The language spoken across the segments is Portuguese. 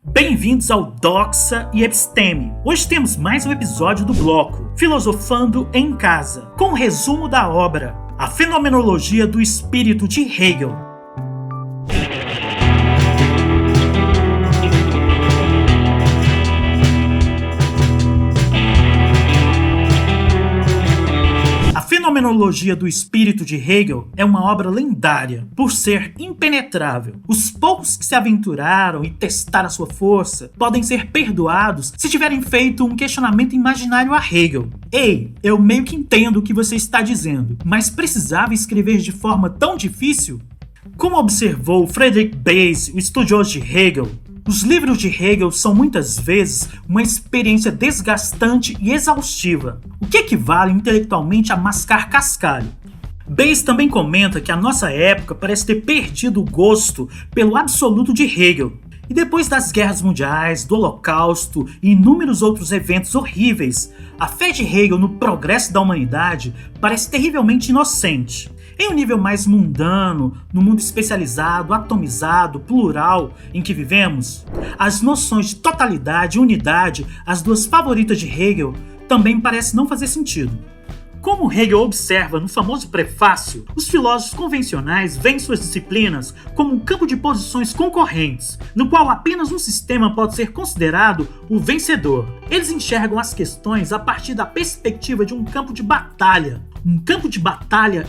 Bem-vindos ao Doxa e Episteme. Hoje temos mais um episódio do bloco Filosofando em Casa, com um resumo da obra A Fenomenologia do Espírito de Hegel. A Fenomenologia do Espírito de Hegel é uma obra lendária, por ser impenetrável. Os poucos que se aventuraram e testaram a sua força podem ser perdoados se tiverem feito um questionamento imaginário a Hegel. Ei, eu meio que entendo o que você está dizendo, mas precisava escrever de forma tão difícil? Como observou Friedrich Base, o estudioso de Hegel, os livros de Hegel são muitas vezes uma experiência desgastante e exaustiva, o que equivale intelectualmente a mascar cascalho. Base também comenta que a nossa época parece ter perdido o gosto pelo absoluto de Hegel, e depois das guerras mundiais, do Holocausto e inúmeros outros eventos horríveis, a fé de Hegel no progresso da humanidade parece terrivelmente inocente. Em um nível mais mundano, no mundo especializado, atomizado, plural em que vivemos, as noções de totalidade e unidade, as duas favoritas de Hegel, também parecem não fazer sentido. Como Hegel observa no famoso prefácio, os filósofos convencionais veem suas disciplinas como um campo de posições concorrentes, no qual apenas um sistema pode ser considerado o vencedor. Eles enxergam as questões a partir da perspectiva de um campo de batalha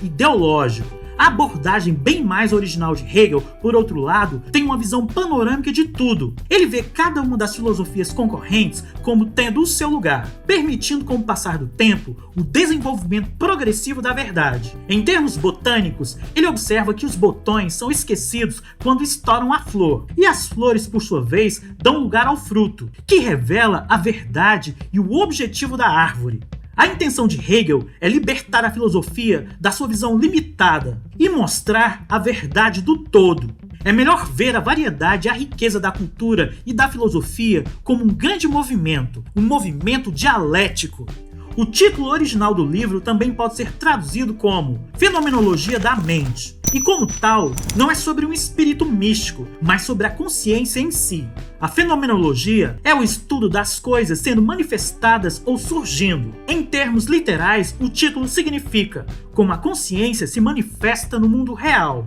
ideológico. A abordagem bem mais original de Hegel, por outro lado, tem uma visão panorâmica de tudo. Ele vê cada uma das filosofias concorrentes como tendo o seu lugar, permitindo com o passar do tempo o desenvolvimento progressivo da verdade. Em termos botânicos, ele observa que os botões são esquecidos quando estouram a flor, e as flores, por sua vez, dão lugar ao fruto, que revela a verdade e o objetivo da árvore. A intenção de Hegel é libertar a filosofia da sua visão limitada e mostrar a verdade do todo. É melhor ver a variedade e a riqueza da cultura e da filosofia como um grande movimento, um movimento dialético. O título original do livro também pode ser traduzido como Fenomenologia da Mente, e como tal, não é sobre um espírito místico, mas sobre a consciência em si. A fenomenologia é o estudo das coisas sendo manifestadas ou surgindo. Em termos literais, o título significa como a consciência se manifesta no mundo real.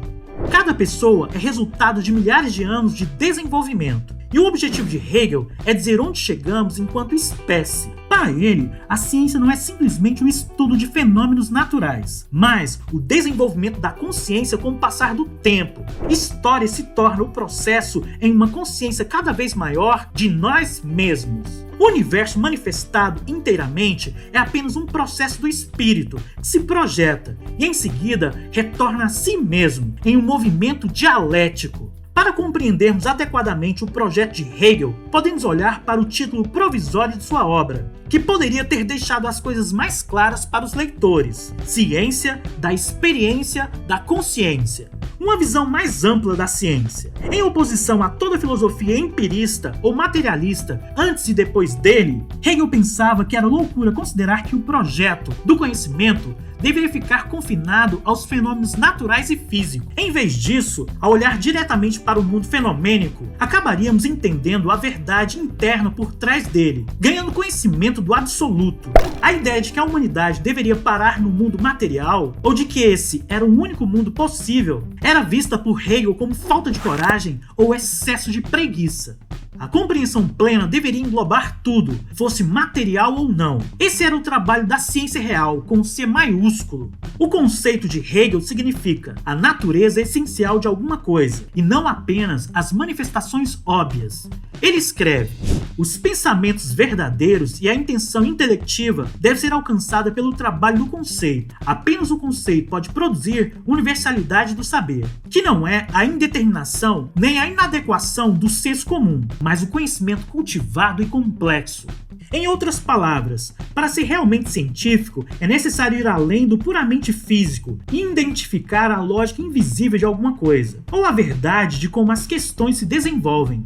Cada pessoa é resultado de milhares de anos de desenvolvimento, e o objetivo de Hegel é dizer onde chegamos enquanto espécie. Para ele, a ciência não é simplesmente um estudo de fenômenos naturais, mas o desenvolvimento da consciência com o passar do tempo. História se torna o processo em uma consciência cada vez maior de nós mesmos. O universo manifestado inteiramente é apenas um processo do espírito que se projeta e em seguida retorna a si mesmo em um movimento dialético. Para compreendermos adequadamente o projeto de Hegel, podemos olhar para o título provisório de sua obra, que poderia ter deixado as coisas mais claras para os leitores: Ciência da Experiência da Consciência. Uma visão mais ampla da ciência. Em oposição a toda filosofia empirista ou materialista antes e depois dele, Hegel pensava que era loucura considerar que o projeto do conhecimento deveria ficar confinado aos fenômenos naturais e físicos. Em vez disso, ao olhar diretamente para o mundo fenomênico, acabaríamos entendendo a verdade interna por trás dele, ganhando conhecimento do absoluto. A ideia de que a humanidade deveria parar no mundo material, ou de que esse era o único mundo possível, era vista por Hegel como falta de coragem ou excesso de preguiça. A compreensão plena deveria englobar tudo, fosse material ou não. Esse era o trabalho da ciência real, com C maiúsculo. O conceito de Hegel significa a natureza essencial de alguma coisa, e não apenas as manifestações óbvias. Ele escreve: os pensamentos verdadeiros e a intenção intelectiva devem ser alcançada pelo trabalho do conceito. Apenas o conceito pode produzir universalidade do saber, que não é a indeterminação nem a inadequação do senso comum, mas o conhecimento cultivado e complexo. Em outras palavras, para ser realmente científico, é necessário ir além do puramente físico e identificar a lógica invisível de alguma coisa, ou a verdade de como as questões se desenvolvem.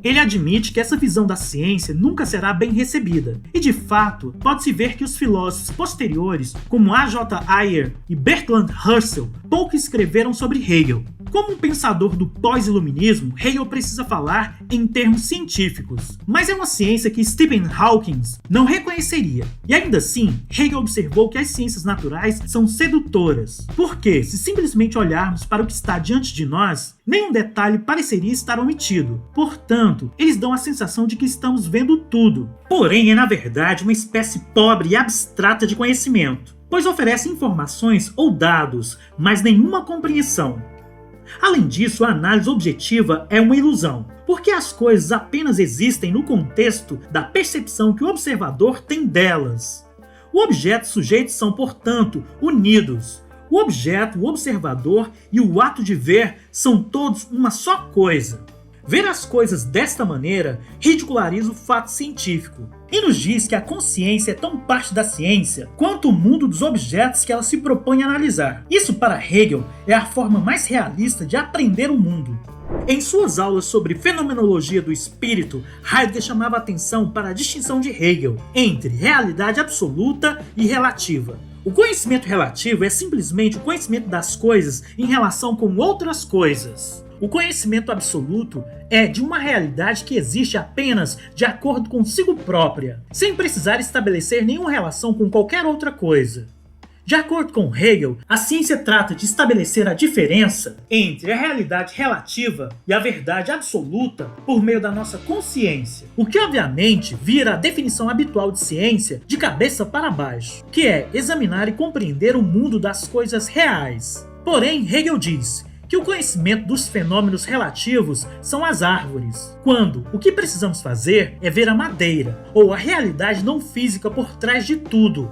Ele admite que essa visão da ciência nunca será bem recebida, e de fato, pode-se ver que os filósofos posteriores, como A. J. Ayer e Bertrand Russell, pouco escreveram sobre Hegel. Como um pensador do pós-iluminismo, Hegel precisa falar em termos científicos, mas é uma ciência que Stephen Hawking não reconheceria. E ainda assim, Hegel observou que as ciências naturais são sedutoras, porque se simplesmente olharmos para o que está diante de nós, nenhum detalhe pareceria estar omitido. Portanto, eles dão a sensação de que estamos vendo tudo. Porém, é na verdade uma espécie pobre e abstrata de conhecimento, pois oferece informações ou dados, mas nenhuma compreensão. Além disso, a análise objetiva é uma ilusão, porque as coisas apenas existem no contexto da percepção que o observador tem delas. O objeto e o sujeito são, portanto, unidos. O objeto, o observador e o ato de ver são todos uma só coisa. Ver as coisas desta maneira ridiculariza o fato científico e nos diz que a consciência é tão parte da ciência quanto o mundo dos objetos que ela se propõe a analisar. Isso, para Hegel, é a forma mais realista de aprender o mundo. Em suas aulas sobre fenomenologia do espírito, Heidegger chamava atenção para a distinção de Hegel entre realidade absoluta e relativa. O conhecimento relativo é simplesmente o conhecimento das coisas em relação com outras coisas. O conhecimento absoluto é de uma realidade que existe apenas de acordo consigo própria, sem precisar estabelecer nenhuma relação com qualquer outra coisa. De acordo com Hegel, a ciência trata de estabelecer a diferença entre a realidade relativa e a verdade absoluta por meio da nossa consciência, o que obviamente vira a definição habitual de ciência de cabeça para baixo, que é examinar e compreender o mundo das coisas reais. Porém, Hegel diz que o conhecimento dos fenômenos relativos são as árvores, quando o que precisamos fazer é ver a madeira, ou a realidade não física por trás de tudo.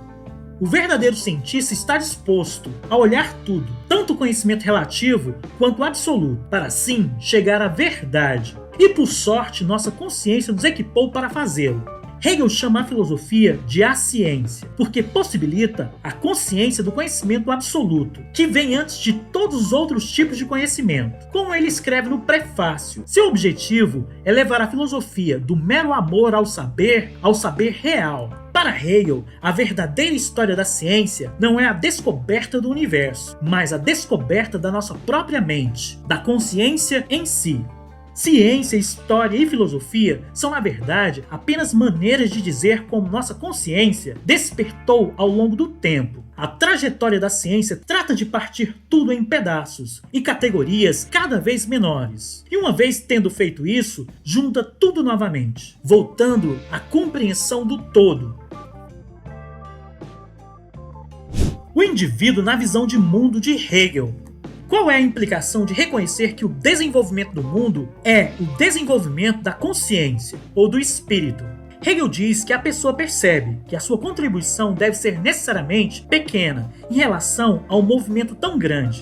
O verdadeiro cientista está disposto a olhar tudo, tanto o conhecimento relativo quanto o absoluto, para assim chegar à verdade. E por sorte, nossa consciência nos equipou para fazê-lo. Hegel chama a filosofia de a ciência, porque possibilita a consciência do conhecimento absoluto, que vem antes de todos os outros tipos de conhecimento. Como ele escreve no prefácio, seu objetivo é levar a filosofia do mero amor ao saber real. Para Hegel, a verdadeira história da ciência não é a descoberta do universo, mas a descoberta da nossa própria mente, da consciência em si. Ciência, história e filosofia são, na verdade, apenas maneiras de dizer como nossa consciência despertou ao longo do tempo. A trajetória da ciência trata de partir tudo em pedaços e categorias cada vez menores. E uma vez tendo feito isso, junta tudo novamente, voltando à compreensão do todo. O indivíduo na visão de mundo de Hegel. Qual é a implicação de reconhecer que o desenvolvimento do mundo é o desenvolvimento da consciência ou do espírito? Hegel diz que a pessoa percebe que a sua contribuição deve ser necessariamente pequena em relação a um movimento tão grande.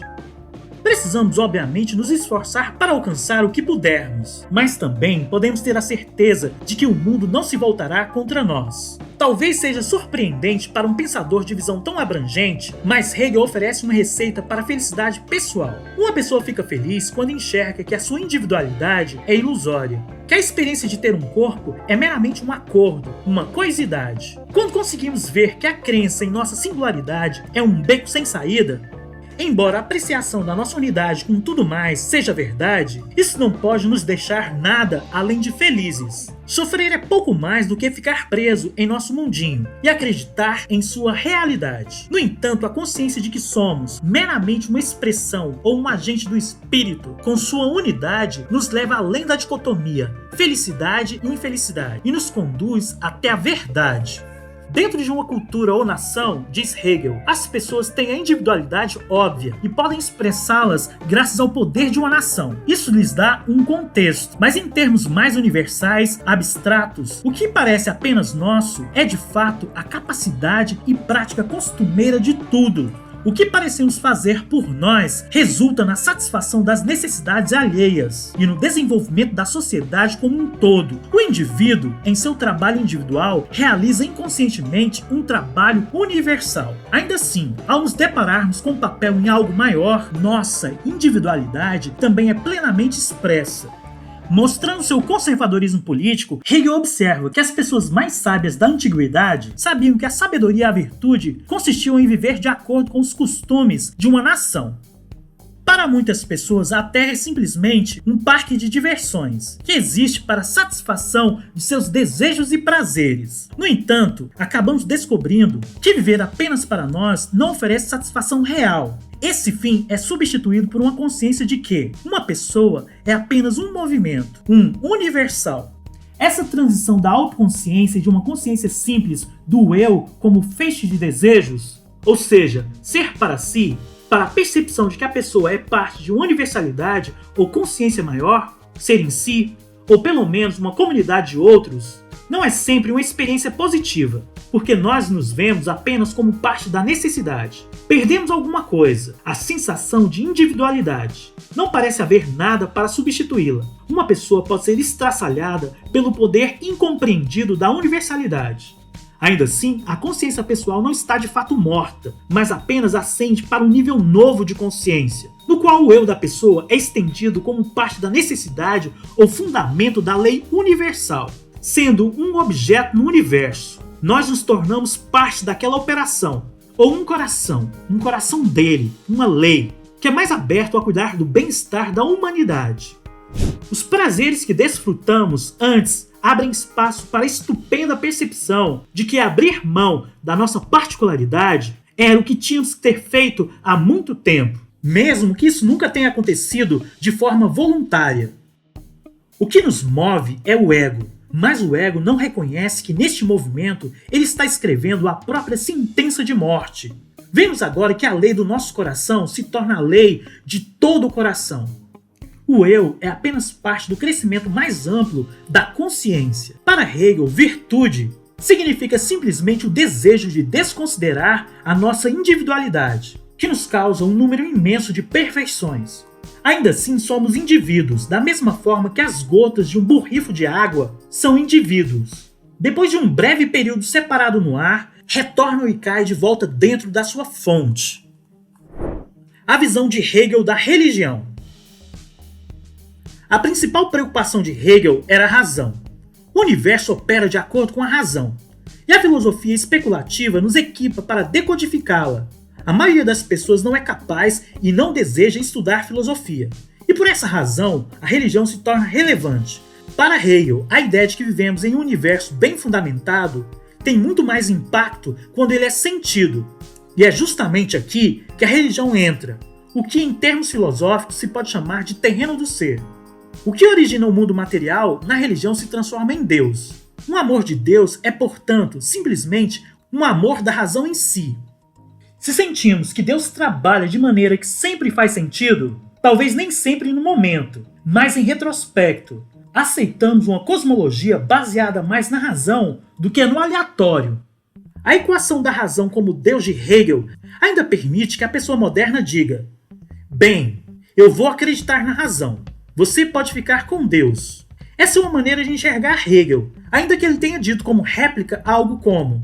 Precisamos, obviamente, nos esforçar para alcançar o que pudermos, mas também podemos ter a certeza de que o mundo não se voltará contra nós. Talvez seja surpreendente para um pensador de visão tão abrangente, mas Hegel oferece uma receita para a felicidade pessoal. Uma pessoa fica feliz quando enxerga que a sua individualidade é ilusória, que a experiência de ter um corpo é meramente um acordo, uma coisidade. Quando conseguimos ver que a crença em nossa singularidade é um beco sem saída, embora a apreciação da nossa unidade com tudo mais seja verdade, isso não pode nos deixar nada além de felizes. Sofrer é pouco mais do que ficar preso em nosso mundinho e acreditar em sua realidade. No entanto, a consciência de que somos meramente uma expressão ou um agente do espírito com sua unidade nos leva além da dicotomia felicidade e infelicidade e nos conduz até a verdade. Dentro de uma cultura ou nação, diz Hegel, as pessoas têm a individualidade óbvia e podem expressá-las graças ao poder de uma nação. Isso lhes dá um contexto, mas em termos mais universais, abstratos, o que parece apenas nosso é de fato a capacidade e prática costumeira de tudo. O que parecemos fazer por nós resulta na satisfação das necessidades alheias e no desenvolvimento da sociedade como um todo. O indivíduo, em seu trabalho individual, realiza inconscientemente um trabalho universal. Ainda assim, ao nos depararmos com o papel em algo maior, nossa individualidade também é plenamente expressa. Mostrando seu conservadorismo político, Hegel observa que as pessoas mais sábias da antiguidade sabiam que a sabedoria e a virtude consistiam em viver de acordo com os costumes de uma nação. Para para muitas pessoas a Terra é simplesmente um parque de diversões, que existe para a satisfação de seus desejos e prazeres. No entanto, acabamos descobrindo que viver apenas para nós não oferece satisfação real. Esse fim é substituído por uma consciência de que uma pessoa é apenas um movimento, um universal. Essa transição da autoconsciência e de uma consciência simples do eu como feixe de desejos, ou seja, ser para si, para a percepção de que a pessoa é parte de uma universalidade ou consciência maior, ser em si, ou pelo menos uma comunidade de outros, não é sempre uma experiência positiva, porque nós nos vemos apenas como parte da necessidade. Perdemos alguma coisa, a sensação de individualidade. Não parece haver nada para substituí-la. Uma pessoa pode ser estraçalhada pelo poder incompreendido da universalidade. Ainda assim, a consciência pessoal não está de fato morta, mas apenas ascende para um nível novo de consciência, no qual o eu da pessoa é estendido como parte da necessidade ou fundamento da lei universal, sendo um objeto no universo. Nós nos tornamos parte daquela operação, ou um coração dele, uma lei, que é mais aberto a cuidar do bem-estar da humanidade. Os prazeres que desfrutamos antes abrem espaço para a estupenda percepção de que abrir mão da nossa particularidade era o que tínhamos que ter feito há muito tempo, mesmo que isso nunca tenha acontecido de forma voluntária. O que nos move é o ego, mas o ego não reconhece que neste movimento ele está escrevendo a própria sentença de morte. Vemos agora que a lei do nosso coração se torna a lei de todo o coração. O eu é apenas parte do crescimento mais amplo da consciência. Para Hegel, virtude significa simplesmente o desejo de desconsiderar a nossa individualidade, que nos causa um número imenso de perfeições. Ainda assim, somos indivíduos, da mesma forma que as gotas de um borrifo de água são indivíduos. Depois de um breve período separado no ar, retornam e caem de volta dentro da sua fonte. A visão de Hegel da religião. A principal preocupação de Hegel era a razão. O universo opera de acordo com a razão, e a filosofia especulativa nos equipa para decodificá-la. A maioria das pessoas não é capaz e não deseja estudar filosofia, e por essa razão, a religião se torna relevante. Para Hegel, a ideia de que vivemos em um universo bem fundamentado tem muito mais impacto quando ele é sentido, e é justamente aqui que a religião entra, o que em termos filosóficos se pode chamar de terreno do ser. O que origina o mundo material, na religião se transforma em Deus. Um amor de Deus é, portanto, simplesmente um amor da razão em si. Se sentimos que Deus trabalha de maneira que sempre faz sentido, talvez nem sempre no momento, mas em retrospecto, aceitamos uma cosmologia baseada mais na razão do que no aleatório. A equação da razão como Deus de Hegel ainda permite que a pessoa moderna diga: bem, eu vou acreditar na razão. Você pode ficar com Deus. Essa é uma maneira de enxergar Hegel, ainda que ele tenha dito como réplica algo como: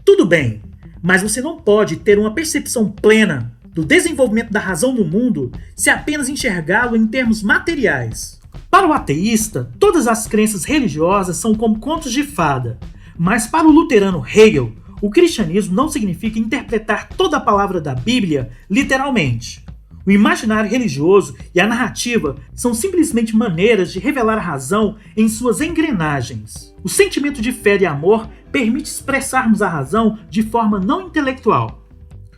tudo bem, mas você não pode ter uma percepção plena do desenvolvimento da razão no mundo se apenas enxergá-lo em termos materiais. Para o ateísta, todas as crenças religiosas são como contos de fada, mas para o luterano Hegel, o cristianismo não significa interpretar toda a palavra da Bíblia literalmente. O imaginário religioso e a narrativa são simplesmente maneiras de revelar a razão em suas engrenagens. O sentimento de fé e amor permite expressarmos a razão de forma não intelectual.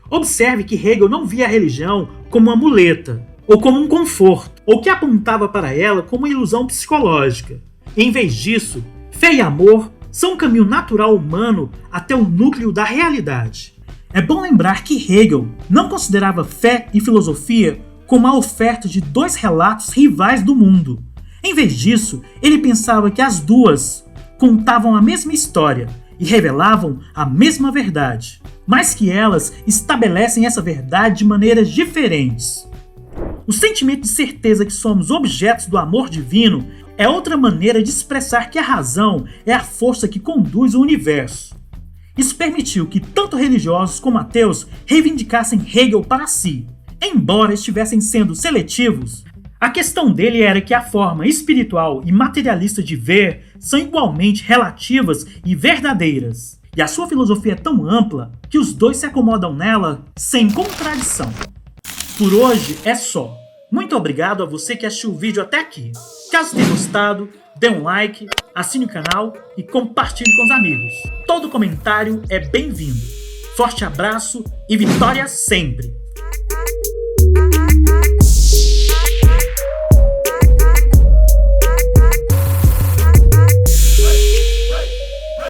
Observe que Hegel não via a religião como uma muleta, ou como um conforto, ou que apontava para ela como uma ilusão psicológica. Em vez disso, fé e amor são um caminho natural humano até o núcleo da realidade. É bom lembrar que Hegel não considerava fé e filosofia como a oferta de dois relatos rivais do mundo. Em vez disso, ele pensava que as duas contavam a mesma história e revelavam a mesma verdade, mas que elas estabelecem essa verdade de maneiras diferentes. O sentimento de certeza que somos objetos do amor divino é outra maneira de expressar que a razão é a força que conduz o universo. Isso permitiu que tanto religiosos como ateus reivindicassem Hegel para si. Embora estivessem sendo seletivos, a questão dele era que a forma espiritual e materialista de ver são igualmente relativas e verdadeiras. E a sua filosofia é tão ampla que os dois se acomodam nela sem contradição. Por hoje é só. Muito obrigado a você que assistiu o vídeo até aqui. Caso tenha gostado, dê um like, assine o canal e compartilhe com os amigos. Todo comentário é bem-vindo. Forte abraço e vitória sempre!